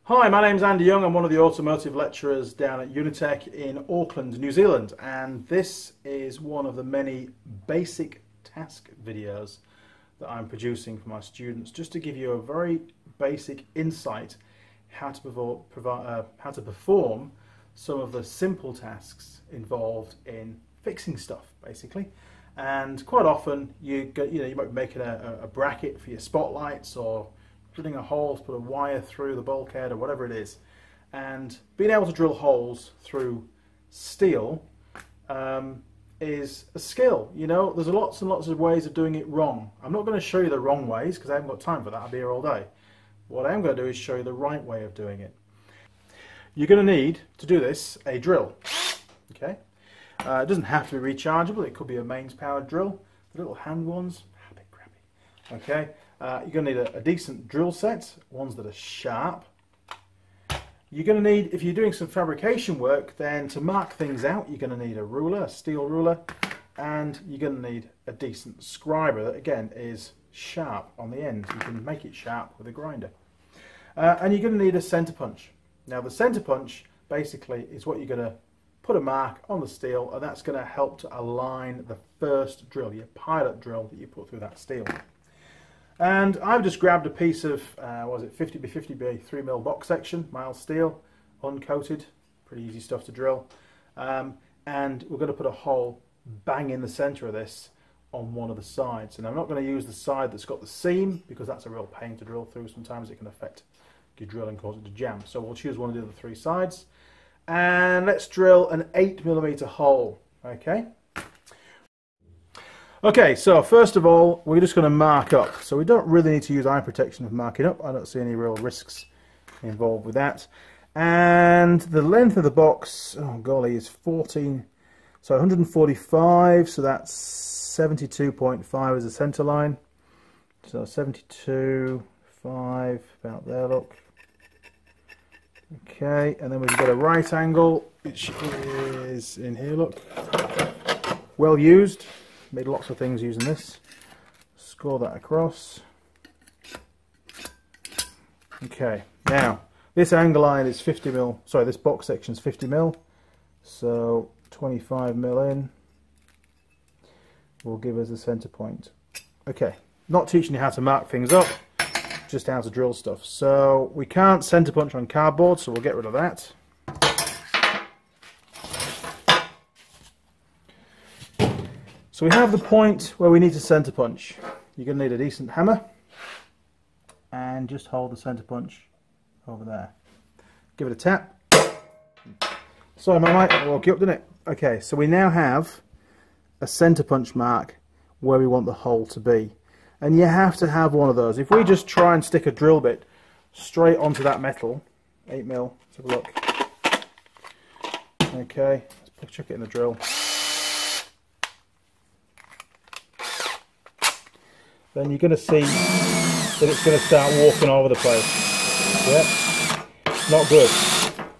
Hi, my name's Andy Young. I'm one of the automotive lecturers down at Unitec in Auckland, New Zealand, and this is one of the many basic task videos that I'm producing for my students, just to give you a very basic insight how to perform some of the simple tasks involved in fixing stuff, basically. And quite often you might be making a bracket for your spotlights, or drilling a hole to put a wire through the bulkhead, or whatever it is. And being able to drill holes through steel is a skill. You know, there's lots and lots of ways of doing it wrong. I'm not going to show you the wrong ways because I haven't got time for that. I'll be here all day. What I am going to do is show you the right way of doing it. You're going to need, to do this, a drill. Okay. It doesn't have to be rechargeable. It could be a mains powered drill. The little hand ones, a bit crappy. Okay. You're going to need a decent drill set, ones that are sharp. You're going to need, if you're doing some fabrication work, then to mark things out, you're going to need a ruler, a steel ruler, and you're going to need a decent scriber that, again, is sharp on the end. You can make it sharp with a grinder. And you're going to need a center punch. Now, the center punch basically is what you're going to put a mark on the steel, and that's going to help to align the first drill, your pilot drill that you put through that steel. And I've just grabbed a piece of, what was it, 50 by 50 by 3mm box section, mild steel, uncoated, pretty easy stuff to drill. And we're going to put a hole bang in the centre of this on one of the sides. And I'm not going to use the side that's got the seam, because that's a real pain to drill through. Sometimes it can affect your drill and cause it to jam. So we'll choose one of the other three sides. And let's drill an 8mm hole, okay? Okay, so first of all, we're just going to mark up. So we don't really need to use eye protection for marking up. I don't see any real risks involved with that. And the length of the box, oh golly, is 145, so that's 72.5 as a centre line. So 72.5, about there, look. Okay, and then we've got a right angle, which is in here, look. Well used. Made lots of things using this. Score that across. Okay, now this angle line is 50mm. Sorry, this box section is 50mm. So 25mm in will give us a center point. Okay, not teaching you how to mark things up, just how to drill stuff. So we can't center punch on cardboard, so we'll get rid of that. So we have the point where we need to center punch. You're going to need a decent hammer, and just hold the center punch over there. Give it a tap. Sorry, my mic woke you up, didn't it? Okay, so we now have a center punch mark where we want the hole to be. And you have to have one of those. If we just try and stick a drill bit straight onto that metal, 8mm, let's have a look. Okay, let's chuck it in the drill. Then you're going to see that it's going to start walking all over the place. Yeah, not good.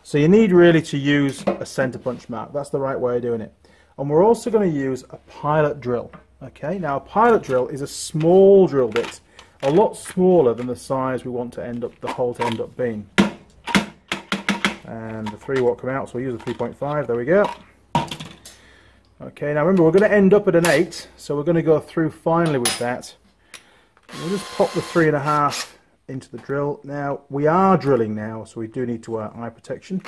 So you need really to use a center punch mark. That's the right way of doing it. And we're also going to use a pilot drill. Okay, now a pilot drill is a small drill bit, a lot smaller than the size we want to end up, the hole to end up being. And the 3 won't come out, so we'll use a 3.5. There we go. Okay, now remember, we're going to end up at an 8, so we're going to go through finally with that. We'll just pop the 3.5 into the drill. Now, we are drilling now, so we do need to wear eye protection.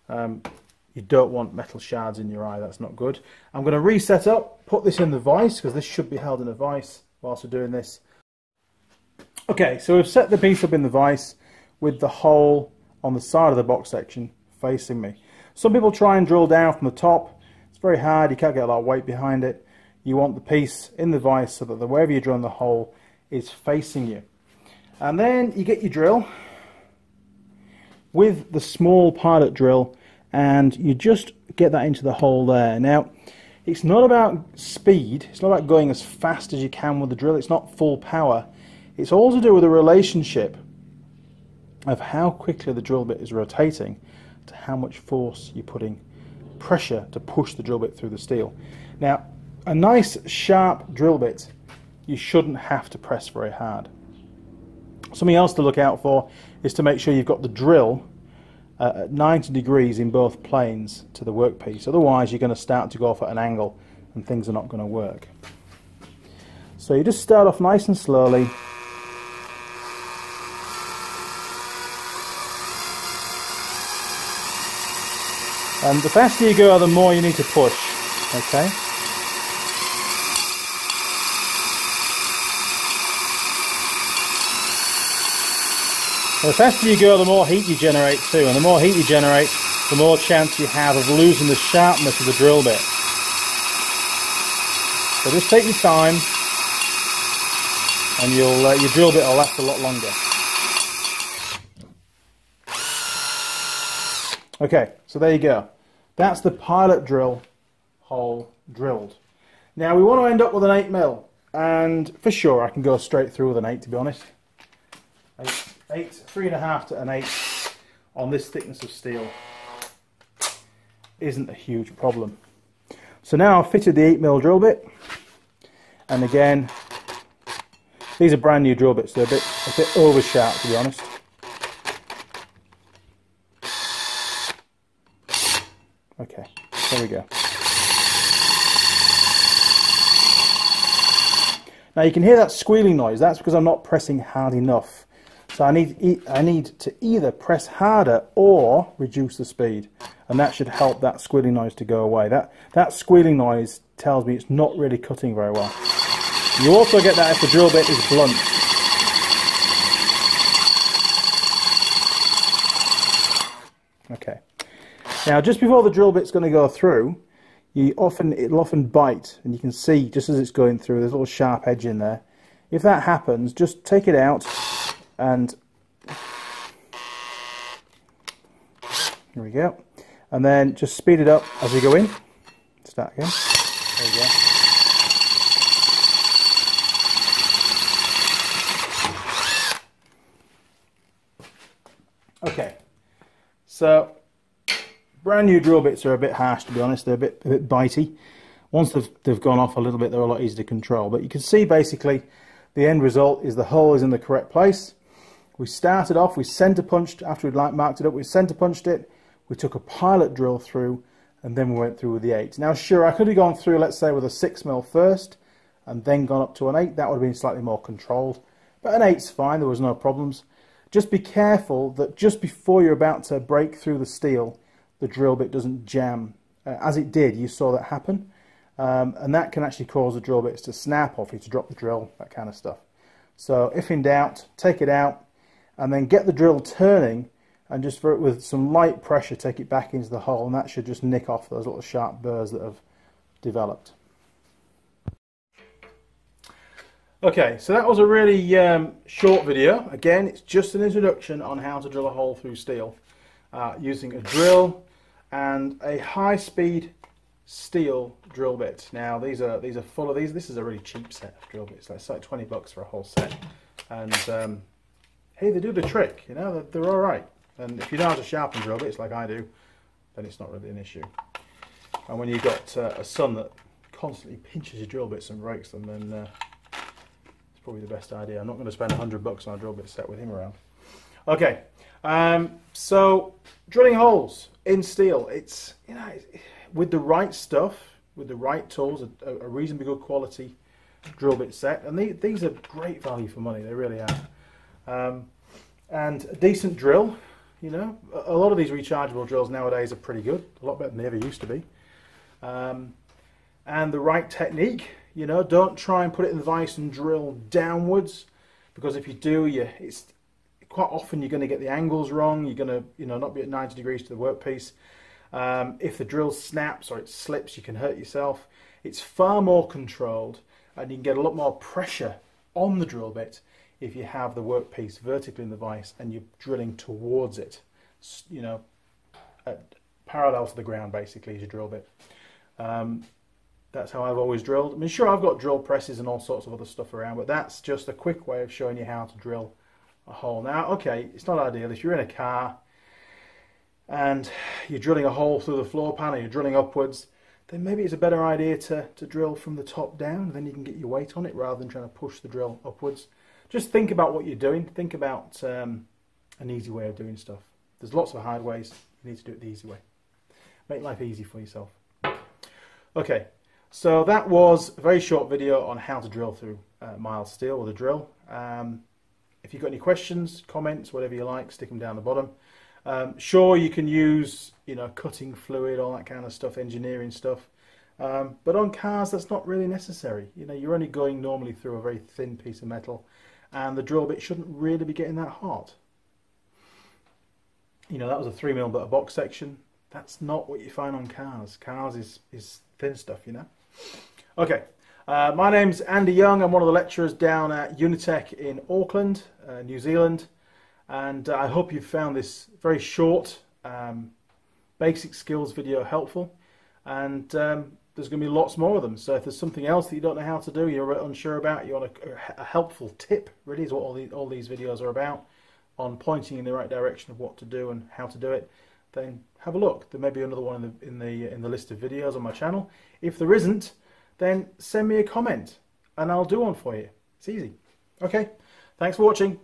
You don't want metal shards in your eye, that's not good. I'm going to reset up, put this in the vise, because this should be held in a vise whilst we're doing this. Okay, so we've set the piece up in the vise with the hole on the side of the box section facing me. Some people try and drill down from the top. It's very hard, you can't get a lot of weight behind it. You want the piece in the vise so that wherever you're drilling the hole is facing you. And then you get your drill with the small pilot drill, and you just get that into the hole there. Now, it's not about speed, it's not about going as fast as you can with the drill, it's not full power. It's all to do with the relationship of how quickly the drill bit is rotating to how much force you're putting, pressure to push the drill bit through the steel. Now, a nice sharp drill bit, you shouldn't have to press very hard. Something else to look out for is to make sure you've got the drill at 90 degrees in both planes to the workpiece. Otherwise you're going to start to go off at an angle and things are not going to work. So you just start off nice and slowly. And the faster you go, the more you need to push. Okay? The faster you go, the more heat you generate too, and the more heat you generate, the more chance you have of losing the sharpness of the drill bit. So just take your time, and your drill bit will last a lot longer. Okay, so there you go. That's the pilot drill hole drilled. Now we want to end up with an 8mm, and for sure I can go straight through with an 8, to be honest. 3.5 to an 8 on this thickness of steel isn't a huge problem. So now I've fitted the 8mm drill bit, and again, these are brand new drill bits. They're a bit over sharp, to be honest. Okay, there we go. Now you can hear that squealing noise. That's because I'm not pressing hard enough. So I need to either press harder or reduce the speed, and that should help that squealing noise to go away. That squealing noise tells me it's not really cutting very well. You also get that if the drill bit is blunt. Okay. Now just before the drill bit's going to go through, it'll often bite, and you can see just as it's going through, there's a little sharp edge in there. If that happens, just take it out. And here we go, and then just speed it up as you go in. Start again. There we go. Okay, so brand new drill bits are a bit harsh, to be honest. They're a bit bitey. Once they've gone off a little bit, they're a lot easier to control. But you can see basically the end result is the hole is in the correct place. We started off, we center punched, after we'd marked it up, we center punched it, we took a pilot drill through, and then we went through with the 8. Now sure, I could have gone through, let's say, with a 6mm first, and then gone up to an 8. That would have been slightly more controlled. But an 8's fine, there was no problems. Just be careful that just before you're about to break through the steel, the drill bit doesn't jam. As it did, you saw that happen. And that can actually cause the drill bits to snap off you, to drop the drill, that kind of stuff. So if in doubt, take it out, and then get the drill turning, and just with some light pressure take it back into the hole, and that should just nick off those little sharp burrs that have developed. Okay, so that was a really short video. Again, it's just an introduction on how to drill a hole through steel using a drill and a high-speed steel drill bit. Now these are full of these. This is a really cheap set of drill bits. It's like 20 bucks for a whole set, and hey, they do the trick, you know, they're all right. And if you know how to sharpen drill bits like I do, then it's not really an issue. And when you've got a son that constantly pinches your drill bits and breaks them, then it's probably the best idea. I'm not going to spend 100 bucks on a drill bit set with him around. Okay, so drilling holes in steel, it's, you know, with the right stuff, with the right tools, a reasonably good quality drill bit set, and these are great value for money, they really are. And a decent drill, you know, a lot of these rechargeable drills nowadays are pretty good, a lot better than they ever used to be. And the right technique, you know, don't try and put it in the vise and drill downwards, because if you do, it's quite often you're going to get the angles wrong, you're going to, you know, not be at 90 degrees to the workpiece. If the drill snaps or it slips, you can hurt yourself. It's far more controlled, and you can get a lot more pressure on the drill bit if you have the workpiece vertically in the vise and you're drilling towards it, you know, parallel to the ground basically is your drill bit. That's how I've always drilled. I mean, sure, I've got drill presses and all sorts of other stuff around, but that's just a quick way of showing you how to drill a hole. Now, okay, it's not ideal. If you're in a car and you're drilling a hole through the floor pan or you're drilling upwards, then maybe it's a better idea to drill from the top down, then you can get your weight on it rather than trying to push the drill upwards. just think about what you're doing. Think about an easy way of doing stuff. There's lots of hard ways. You need to do it the easy way. Make life easy for yourself. Okay, so that was a very short video on how to drill through mild steel with a drill. If you've got any questions, comments, whatever you like, stick them down the bottom. Sure, you can use, cutting fluid, all that kind of stuff, engineering stuff. But on cars, that's not really necessary. You're only going normally through a very thin piece of metal, and the drill bit shouldn't really be getting that hot. That was a 3mm bit of box section. That's not what you find on cars. Cars is thin stuff, Okay, my name's Andy Young. I'm one of the lecturers down at Unitec in Auckland, New Zealand. And I hope you found this very short basic skills video helpful. And there's going to be lots more of them. So if there's something else that you don't know how to do, you're unsure about, you want a helpful tip, really is what all these videos are about, on pointing in the right direction of what to do and how to do it, then have a look. There may be another one in the list of videos on my channel. If there isn't, then send me a comment and I'll do one for you. It's easy. Okay, thanks for watching.